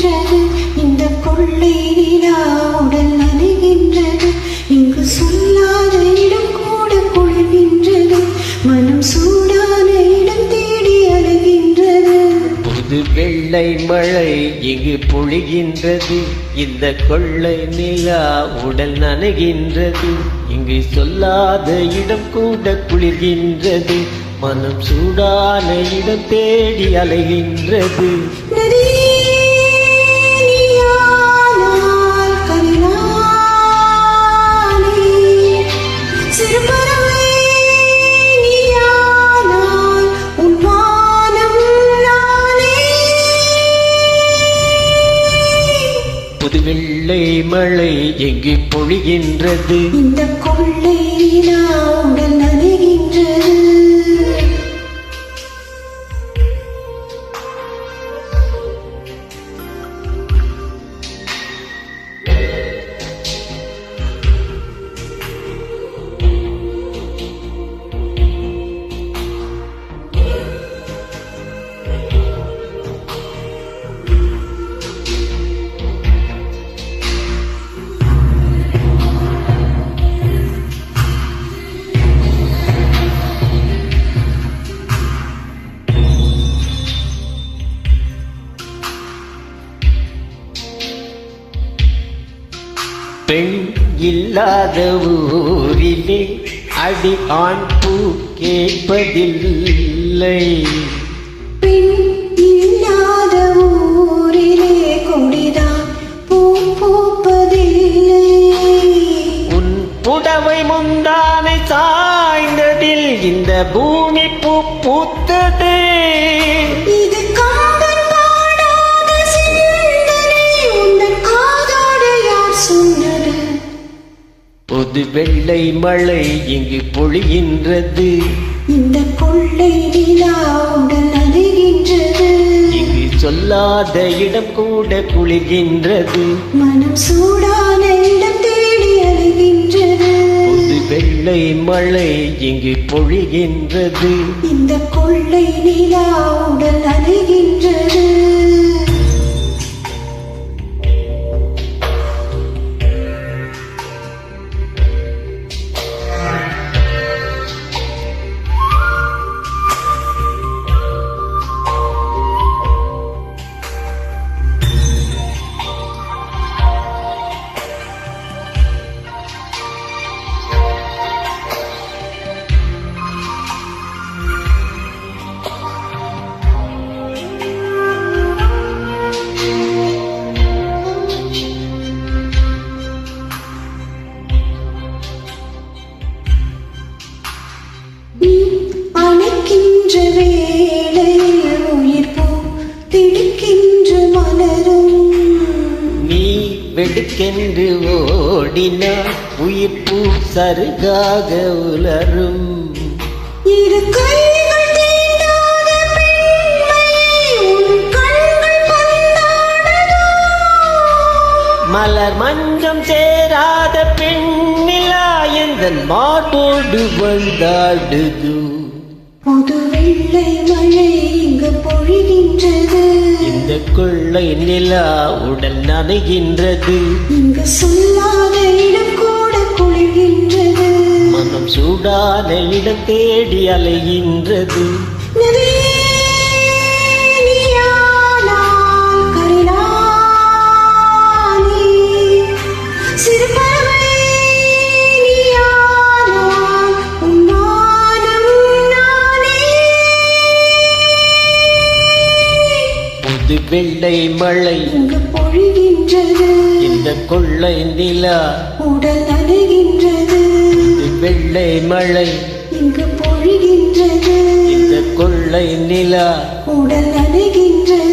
பொழிகின்றது இந்த கொள்ளை நிலா உடல் நனைகின்றது இங்கு சொல்லாத இடம் கூட குளிர்கின்றது மனம் சூடான இடம் தேடி அலைகின்றது புது வெள்ளை மழை இங்கு பொழிகின்றது இந்த கொள்ளை நிலா உடல் நனைகின்றது இங்கு சொல்லாத இடம் கூட குளிர்கின்றது மனம் சூடான இடம் தேடி அலைகின்றது புது வெள்ளை மழை எங்கு பொழிகின்றது இந்த கொள்ளை நிலா உடல் நனைகின்றது பெண் இல்லாத ஊரிலே அடி ஆண் பூ கேட்பதில்லை பெண் இல்லாத ஊரிலே கொடிதான் பூ பூப்பதில்லை உன் புடவை முந்தானை சாய்ந்ததில் இந்த பூமி பூ பூத்தது இது காதல் பாடாத சிந்தனை உந்தன் காதோடு யார் சொன்னது புது வெள்ளை மழை இங்கு பொழிகின்றது இந்த கொள்ளை நிலா உடல் நனைகின்றது இங்கு சொல்லாத இடம் கூட குளிர்கின்றது மனம் சூடான இடம் தேடி அலைகின்றது புது வெள்ளை மழை இங்கு பொழிகின்றது இந்த கொள்ளை நிலா உடல் நனைகின்றது அணைக்கின்ற வேளையில் உயிர் போ திடுக்கின்ற மலரும் நீ வெடுக்கென்று ஓடினார் உயிர் பூ சருகாக உலரும் இரு கைகள் தீண்டாத பெண்மை உன் கண்கள் பந்தாடதோ மலர் மஞ்சம் சேராத பெண்ணிலா எந்தன் மாட்டோடு வந்தாடுது புது வெள்ளை மழை இங்கு பொழிகின்றது இந்த கொள்ளை நிலா உடல் நனைகின்றது இங்கு சொல்லாத இடம் கூட குளிர்கின்றது மனம் சூடான இடம் தேடி அலைகின்றது புது வெள்ளை மழை இங்கு பொழிகின்றது இந்த கொள்ளை நிலா உடல் நனைகின்றது புது வெள்ளை மழை இங்கு பொழிகின்றது இந்த கொள்ளை நிலா உடல் நனைகின்றது